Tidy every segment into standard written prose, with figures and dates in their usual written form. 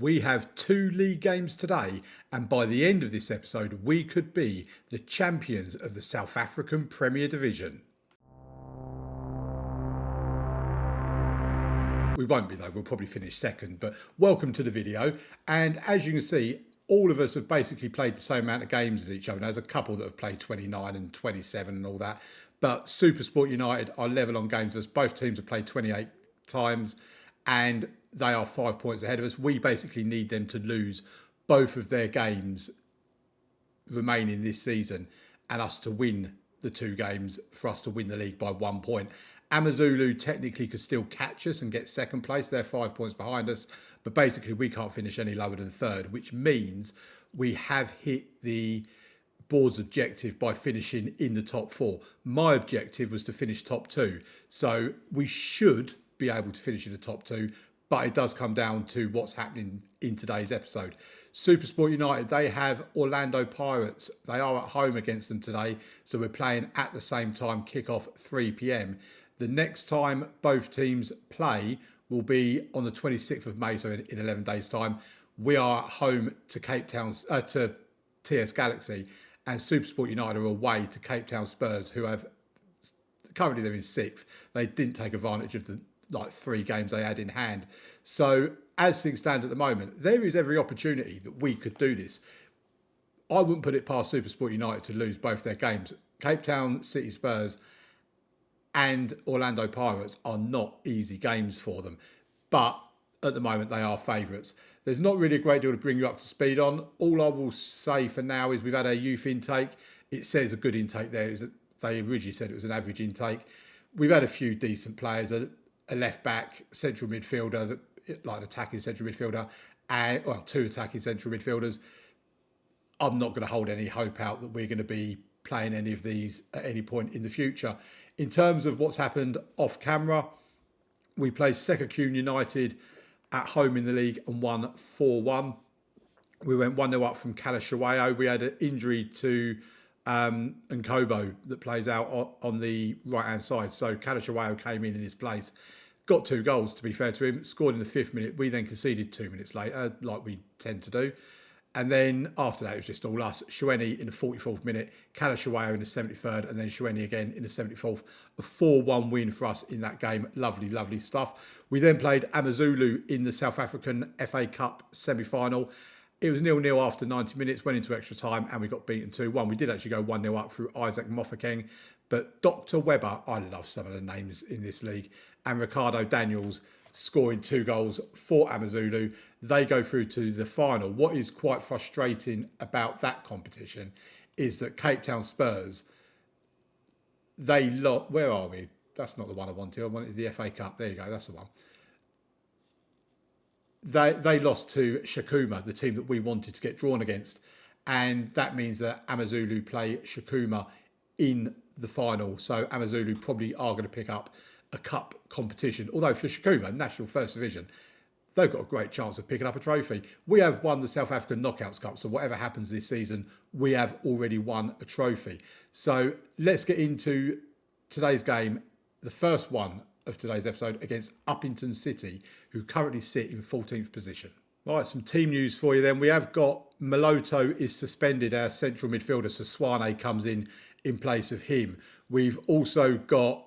We have 2 league games today, and by the end of this episode, we could be the champions of the South African Premier Division. We won't be though, we'll probably finish second, but welcome to the video. And as you can see, all of us have basically played the same amount of games as each other. There's a couple that have played 29 and 27 and all that, but Supersport United are level on games with us. Both teams have played 28 times and they are 5 points ahead of us. We basically need them to lose both of their games remaining this season and us to win the 2 games for us to win the league by 1 point. Amazulu technically could still catch us and get second place. They're 5 points behind us, but basically we can't finish any lower than third, which means we have hit the board's objective by finishing in the top 4. My objective was to finish top 2, so we should be able to finish in the top 2, but it does come down to what's happening in today's episode. Supersport United, they have Orlando Pirates. They are at home against them today, so we're playing at the same time, kick-off 3 p.m. The next time both teams play will be on the 26th of May, so in 11 days' time. We are at home to Cape Town, to TS Galaxy, and Supersport United are away to Cape Town Spurs, who have currently they're in 6th. They didn't take advantage of the 3 games they had in hand. So as things stand at the moment, there is every opportunity that we could do this. I wouldn't put it past Supersport United to lose both their games. Cape Town City Spurs and Orlando Pirates are not easy games for them, but at the moment they are favourites. There's not really a great deal to bring you up to speed on. All I will say for now is we've had our youth intake. It says a good intake there. They originally said it was an average intake. We've had a few decent players, a left back, central midfielder, like an attacking central midfielder, and 2 attacking central midfielders. I'm not going to hold any hope out that we're going to be playing any of these at any point in the future. In terms of what's happened off camera, we played Sekakune United at home in the league and won 4-1. We went 1-0 up from Kalashaweo. We had an injury to Nkobo that plays out on the right-hand side. So Kalashaweo came in his place. Got 2 goals, to be fair to him. Scored in the 5th minute. We then conceded 2 minutes later, like we tend to do. And then after that, it was just all us. Shueni in the 44th minute, Kalashaweo in the 73rd, and then Shueni again in the 74th. A 4-1 win for us in that game. Lovely, lovely stuff. We then played Amazulu in the South African FA Cup semi-final. It was 0-0 after 90 minutes, went into extra time, and we got beaten 2-1. We did actually go 1-0 up through Isaac Mofokeng. But Dr. Webber, I love some of the names in this league, and Ricardo Daniels scoring 2 goals for Amazulu. They go through to the final. What is quite frustrating about that competition is that Cape Town Spurs, they lost. Where are we? That's not the one I wanted. I wanted the FA Cup. There you go. That's the one. They lost to Shakuma, the team that we wanted to get drawn against. And that means that Amazulu play Shakuma in the final. So Amazulu probably are going to pick up a cup competition. Although for Shakuma, National First Division, they've got a great chance of picking up a trophy. We have won the South African Knockouts Cup, so whatever happens this season, we have already won a trophy. So let's get into today's game, the first one of today's episode against Uppington City, who currently sit in 14th position. Right, some team news for you then. We have got Maloto is suspended, our central midfielder, so Swane comes in place of him. We've also got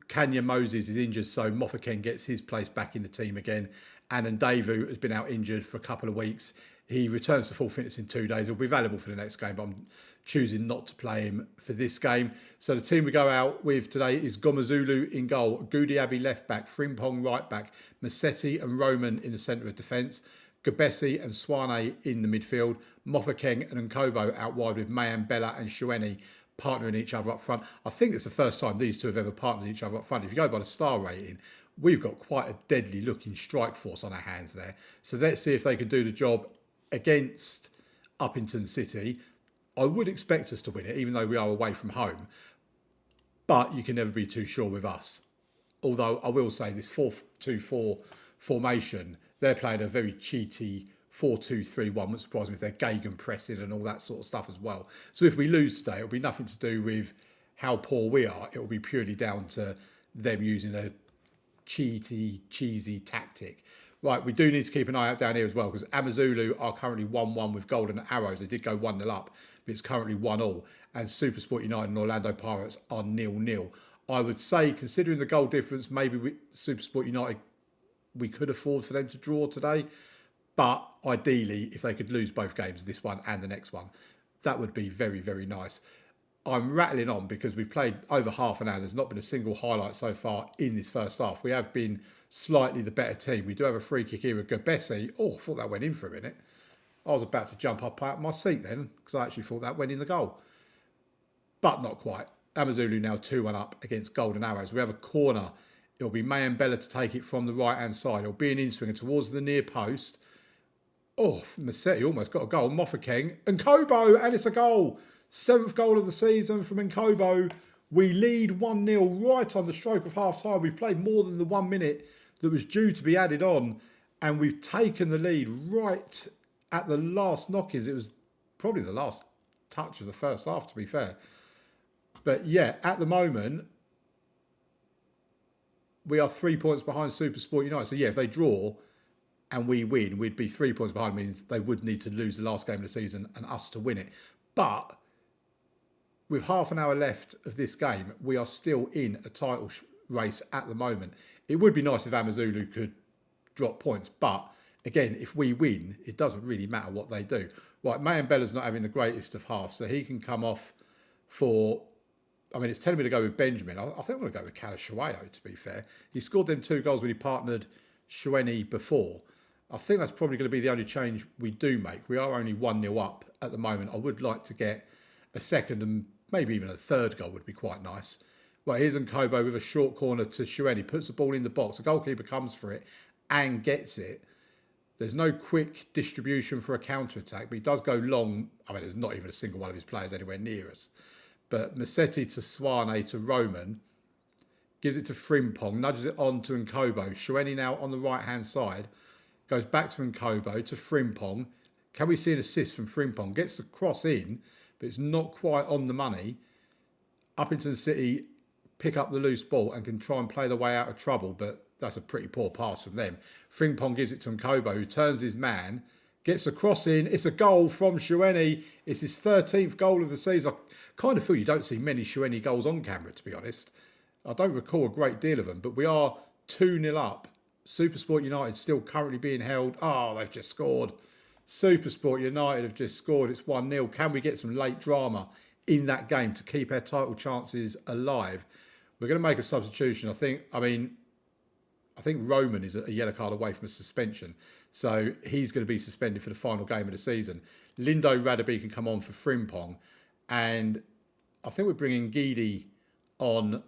Kanya Moses is injured, so Mofokeng gets his place back in the team again. And Ndevu has been out injured for a couple of weeks. He returns to full fitness in 2 days. He'll be available for the next game, but I'm choosing not to play him for this game. So the team we go out with today is Gomazulu in goal, Gudiabi left back, Frimpong right back, Massetti and Roman in the centre of defence, Gabesi and Swane in the midfield, Mofokeng and Nkobo out wide with Mayambela and Shueni partnering each other up front. I think it's the first time these two have ever partnered each other up front. If you go by the star rating, we've got quite a deadly looking strike force on our hands there. So let's see if they can do the job against Uppington City. I would expect us to win it, even though we are away from home. But you can never be too sure with us. Although I will say this 4-2-4 formation, they're playing a very cheaty 4-2-3-1. Wouldn't surprise me if they're Gagan pressing and all that sort of stuff as well. So if we lose today, it'll be nothing to do with how poor we are. It will be purely down to them using a cheesy tactic. Right, we do need to keep an eye out down here as well because Amazulu are currently 1-1 with Golden Arrows. They did go 1-0 up, but it's currently 1-1. And Supersport United and Orlando Pirates are 0-0. I would say, considering the goal difference, maybe Supersport United, we could afford for them to draw today. But ideally, if they could lose both games, this one and the next one, that would be very, very nice. I'm rattling on because we've played over half an hour. There's not been a single highlight so far in this first half. We have been slightly the better team. We do have a free kick here with Gabessi. Oh, I thought that went in for a minute. I was about to jump up out of my seat then because I actually thought that went in the goal. But not quite. Amazulu now 2-1 up against Golden Arrows. We have a corner. It'll be Mayambella to take it from the right-hand side. It'll be an in-swinger towards the near post. Oh, Massetti almost got a goal. Mofokeng and Kobo, and it's a goal. 7th goal of the season from Nkobo. We lead 1-0 right on the stroke of half-time. We've played more than the 1 minute that was due to be added on, and we've taken the lead right at the last knock-ins. It was probably the last touch of the first half, to be fair. But yeah, at the moment, we are 3 points behind Supersport United. So yeah, if they draw and we win, we'd be 3 points behind. Means they would need to lose the last game of the season and us to win it. But with half an hour left of this game, we are still in a title race at the moment. It would be nice if Amazulu could drop points. But again, if we win, it doesn't really matter what they do. Right, Mayambella's not having the greatest of halves, so he can come off for... I mean, it's telling me to go with Benjamin. I think I'm going to go with Kalashuayo, to be fair. He scored them 2 goals when he partnered Shueni before. I think that's probably going to be the only change we do make. We are only 1-0 up at the moment. I would like to get a second and maybe even a third goal would be quite nice. Well, here's Nkobo with a short corner to Shueni. Puts the ball in the box. The goalkeeper comes for it and gets it. There's no quick distribution for a counter-attack, but he does go long. I mean, there's not even a single one of his players anywhere near us. But Massetti to Swane to Roman. Gives it to Frimpong. Nudges it on to Nkobo. Shueni now on the right-hand side. Goes back to Nkobo to Frimpong. Can we see an assist from Frimpong? Gets the cross in, but it's not quite on the money. Uppington City pick up the loose ball and can try and play the way out of trouble, but that's a pretty poor pass from them. Frimpong gives it to Nkobo, who turns his man. Gets a cross in. It's a goal from Shueni. It's his 13th goal of the season. I kind of feel you don't see many Shueni goals on camera, to be honest. I don't recall a great deal of them, but we are 2-0 up. Supersport United still currently being held. Oh, they've just scored. Supersport United have just scored. It's 1-0. Can we get some late drama in that game to keep our title chances alive? We're going to make a substitution. I think Roman is a yellow card away from a suspension. So he's going to be suspended for the final game of the season. Lindo Radaby can come on for Frimpong. And I think we're bringing Gidi on,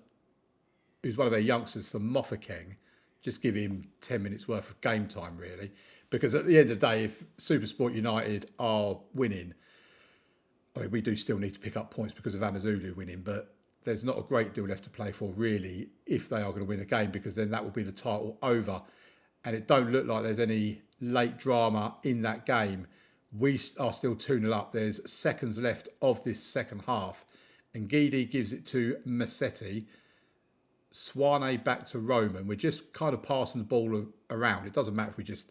who's one of their youngsters, for Mofokeng. Just give him 10 minutes worth of game time, really. Because at the end of the day, if Supersport United are winning, I mean, we do still need to pick up points because of Amazulu winning, but there's not a great deal left to play for, really, if they are going to win a game, because then that will be the title over. And it don't look like there's any late drama in that game. We are still 2-0 up. There's seconds left of this second half. And Gidi gives it to Massetti. Swane back to Roman. We're just kind of passing the ball around. It doesn't matter if we just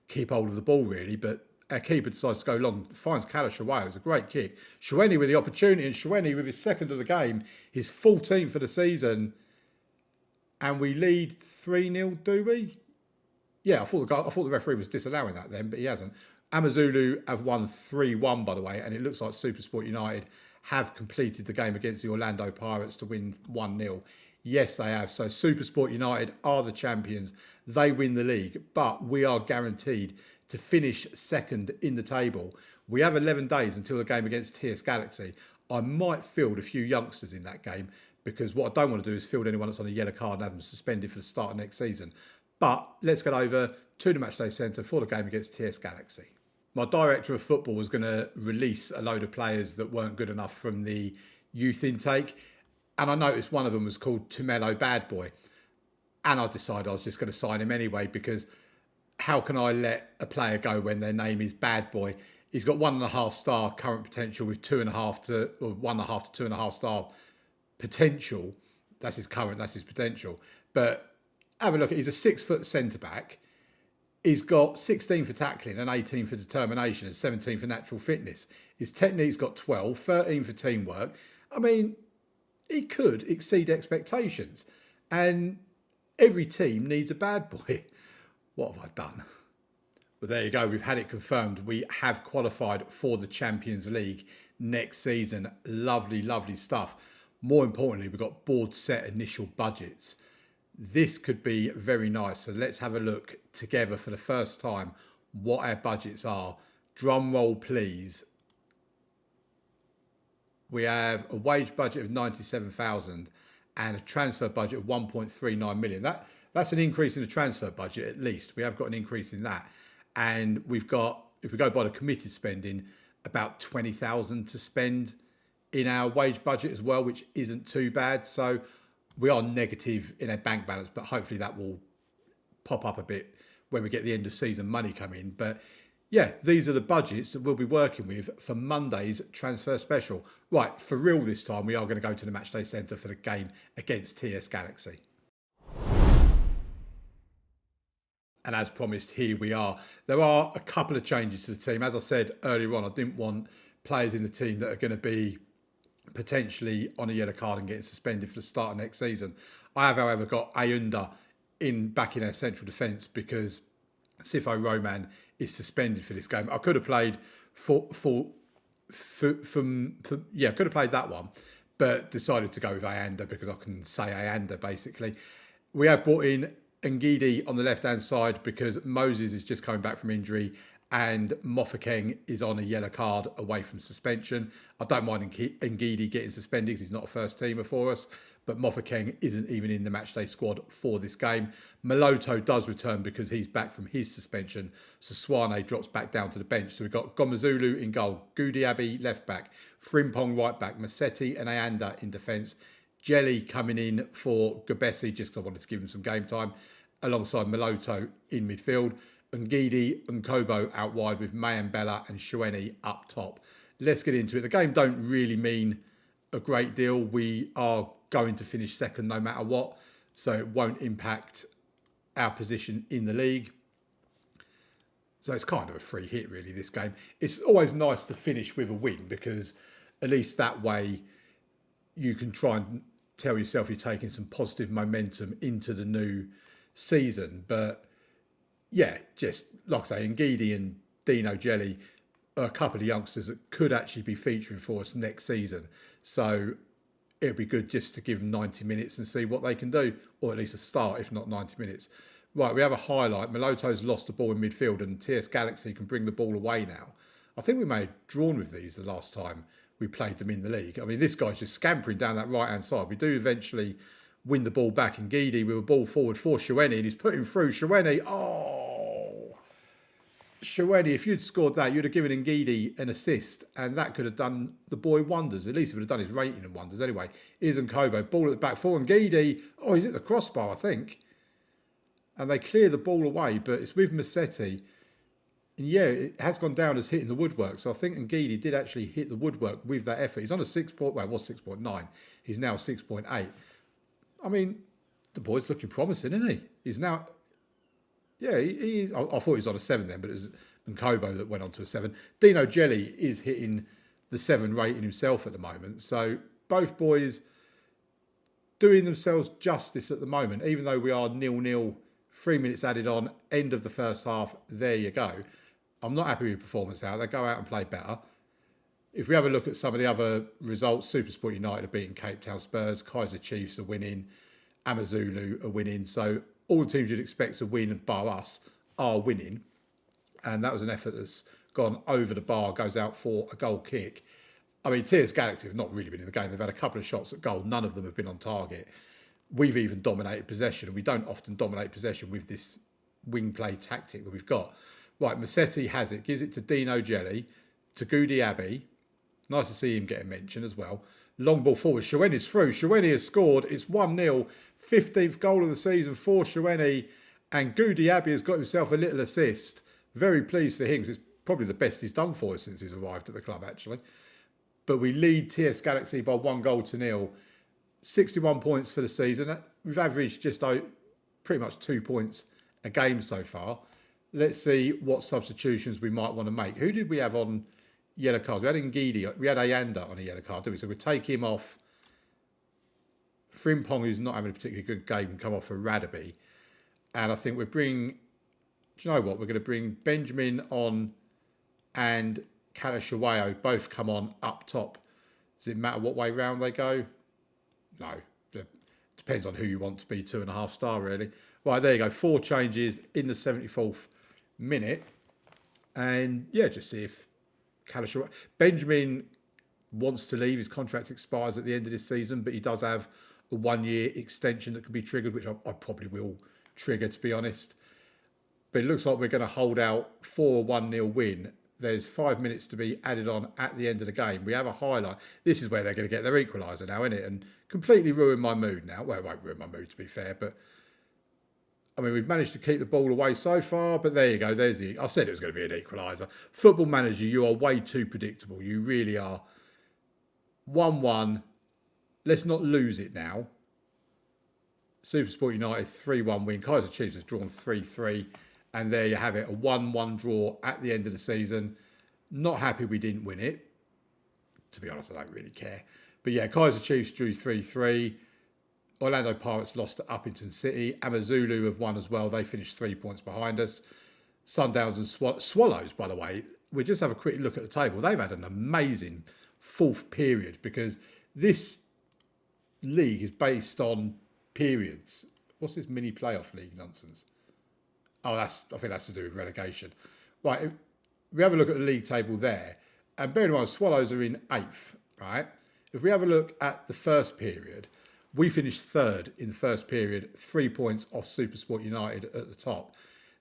keep hold of the ball, really. But our keeper decides to go long. Finds Kalashuayo. It was a great kick. Shueni with the opportunity. And Shueni with his second of the game. His 14th for the season. And we lead 3-0, do we? Yeah, I thought the referee was disallowing that then, but he hasn't. Amazulu have won 3-1, by the way, and it looks like Supersport United have completed the game against the Orlando Pirates to win 1-0. Yes, they have. So Supersport United are the champions. They win the league, but we are guaranteed to finish second in the table. We have 11 days until the game against TS Galaxy. I might field a few youngsters in that game because what I don't want to do is field anyone that's on a yellow card and have them suspended for the start of next season. But let's get over to the Matchday Centre for the game against TS Galaxy. My director of football was going to release a load of players that weren't good enough from the youth intake. And I noticed one of them was called Tumelo Bad Boy. And I decided I was just going to sign him anyway, because how can I let a player go when their name is Bad Boy? He's got 1.5 star current potential with 1.5 to 2.5 star potential. That's his current, that's his potential. But have a look at, he's a 6 foot centre back. He's got 16 for tackling and 18 for determination and 17 for natural fitness. His technique's got 12, 13 for teamwork. I mean, he could exceed expectations. And every team needs a bad boy. What have I done? But there you go. We've had it confirmed. We have qualified for the Champions League next season. Lovely, lovely stuff. More importantly, we've got board set initial budgets. This could be very nice. So let's have a look together for the first time what our budgets are. Drum roll, please. We have a wage budget of 97,000 and a transfer budget of 1.39 million. That's an increase in the transfer budget at least. We have got an increase in that. And we've got, if we go by the committed spending, about 20,000 to spend in our wage budget as well, which isn't too bad. So we are negative in our bank balance, but hopefully that will pop up a bit when we get the end of season money come in. But yeah, these are the budgets that we'll be working with for Monday's transfer special. Right, for real this time, we are going to go to the Matchday Centre for the game against TS Galaxy. And as promised, here we are. There are a couple of changes to the team. As I said earlier on, I didn't want players in the team that are going to be potentially on a yellow card and getting suspended for the start of next season. I have, however, got Ayunda back in our central defence because Sifo Roman is suspended for this game. I could have played could have played that one, but decided to go with Ayanda because I can say Ayanda basically. We have brought in Ngidi on the left-hand side because Moses is just coming back from injury and Mofokeng is on a yellow card away from suspension. I don't mind Ngidi getting suspended because he's not a first teamer for us, but Mofokeng isn't even in the matchday squad for this game. Maloto does return because he's back from his suspension, so Swane drops back down to the bench. So we've got Gomazulu in goal, Goudiaby left back, Frimpong right back, Massetti and Ayanda in defence, Jelly coming in for Gabesi just because I wanted to give him some game time, alongside Maloto in midfield, Ngidi and Kobo out wide with Mayambella and Shueni up top. Let's get into it. The game don't really mean a great deal. We are going to finish second no matter what, so it won't impact our position in the league. So it's kind of a free hit really, this game. It's always nice to finish with a win because at least that way you can try and tell yourself you're taking some positive momentum into the new season. But yeah, just like I say, Ngidi and Dino Jelly are a couple of youngsters that could actually be featuring for us next season. So it'll be good just to give them 90 minutes and see what they can do, or at least a start, if not 90 minutes. Right, we have a highlight. Maloto's lost the ball in midfield and TS Galaxy can bring the ball away now. I think we may have drawn with these the last time we played them in the league. I mean, this guy's just scampering down that right-hand side. We do eventually win the ball back. And Ngidi with a ball forward for Shueni, and he's putting through. Shueni, Shueni, if you'd scored that, you'd have given Ngidi an assist, and that could have done the boy wonders. At least it would have done his rating and wonders anyway. Here's Nkobo, ball at the back for Ngidi. Oh, he's at the crossbar, I think. And they clear the ball away, but it's with Massetti. And yeah, it has gone down as hitting the woodwork. So I think Ngidi did actually hit the woodwork with that effort. He's on a 6 point, well, it was 6.9. He's now 6.8. I mean, the boy's looking promising, isn't he? He's now, yeah, I thought he was on a 7 then, but it was Nkobo that went on to a 7. Dino Jelly is hitting the 7 rating himself at the moment. So both boys doing themselves justice at the moment, even though we are 0-0, 3 minutes added on, end of the first half. There you go. I'm not happy with performance out. They go out and play better. If we have a look at some of the other results, Supersport United are beating Cape Town Spurs, Kaiser Chiefs are winning, Amazulu are winning. So all the teams you'd expect to win, bar us, are winning. And that was an effort that's gone over the bar, goes out for a goal kick. I mean, TS Galaxy have not really been in the game. They've had a couple of shots at goal. None of them have been on target. We've even dominated possession, and we don't often dominate possession with this wing play tactic that we've got. Right, Massetti has it, gives it to Dino Jelly, to Goudiaby. Nice to see him get a mention as well. Long ball forward, Shueni's through. Shueni has scored. It's 1-0, 15th goal of the season for Shueni, and Goudiaby has got himself a little assist. Very pleased for him, because it's probably the best he's done for us since he's arrived at the club, actually. But we lead TS Galaxy by 1-0. 61 points for the season. We've averaged just pretty much 2 points a game so far. let's see what substitutions we might want to make. Who did we have on yellow cards? We had Ngidi, we had Ayanda on a yellow card, didn't we? So we'll take him off. Frimpong, who's not having a particularly good game, can come off for Radaby. And I think we'll bring, do you know what? We're going to bring Benjamin on and Kalashaweo both come on up top. Does it matter what way round they go? No. It depends on who you want to be 2.5 star, really. Right, there you go. 4 changes in the 74th minute. And yeah, just see if Kalashaweo... Benjamin wants to leave. His contract expires at the end of this season, but he does have a 1-year extension that can be triggered, which I probably will trigger, to be honest. But it looks like we're going to hold out for a 1-0 win. There's 5 minutes to be added on at the end of the game. We have a highlight. This is where they're going to get their equaliser now, isn't it? And completely ruin my mood now. Well, it won't ruin my mood, to be fair. But, I mean, we've managed to keep the ball away so far. But there you go. There's the... I said it was going to be an equaliser. Football Manager, you are way too predictable. You really are. 1-1. Let's not lose it now. Supersport United 3-1 win. Kaiser Chiefs has drawn 3-3. And there you have it. A 1-1 draw at the end of the season. Not happy we didn't win it. To be honest, I don't really care. But yeah, Kaiser Chiefs drew 3-3. Orlando Pirates lost to Uppington City. Amazulu have won as well. They finished 3 points behind us. Sundowns and Swallows, by the way. We just have a quick look at the table. They've had an amazing 4th period because this league is based on periods. What's this mini playoff league nonsense? Oh, I think that's to do with relegation. Right, if we have a look at the league table there, and bear in mind, Swallows are in 8th, right? If we have a look at the first period, we finished 3rd in the first period, 3 points off Supersport United at the top.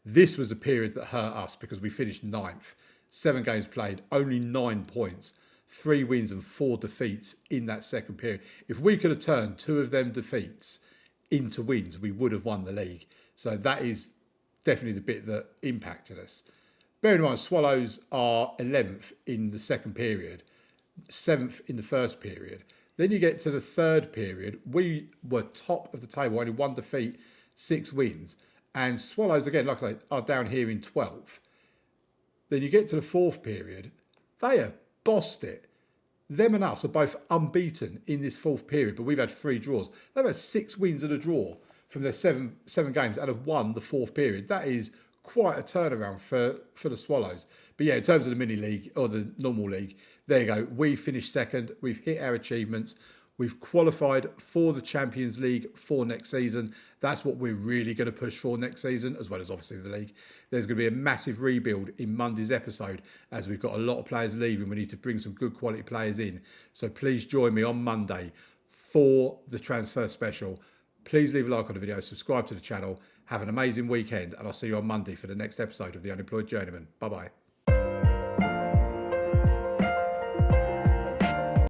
This was the period that hurt us because we finished 9th. 7 games played, only 9 points. 3 wins and 4 defeats in that second period. If we could have turned 2 of them defeats into wins, we would have won the league. So that is definitely the bit that impacted us. Bear in mind, Swallows are 11th in the second period, 7th in the first period. Then you get to the third period. We were top of the table, only 1 defeat, 6 wins. And Swallows, again, like I say, are down here in 12th. Then you get to the 4th period. They have bossed it. Them and us are both unbeaten in this 4th period, but we've had 3 draws. They've had 6 wins and a draw from their seven games and have won the 4th period. That is quite a turnaround for the Swallows. But yeah, in terms of the mini league or the normal league, there you go. We finished 2nd. We've hit our achievements. We've qualified for the Champions League for next season. That's what we're really going to push for next season, as well as obviously the league. There's going to be a massive rebuild in Monday's episode, as we've got a lot of players leaving. We need to bring some good quality players in. So please join me on Monday for the transfer special. Please leave a like on the video, subscribe to the channel. Have an amazing weekend, and I'll see you on Monday for the next episode of the Unemployed Journeyman. Bye-bye.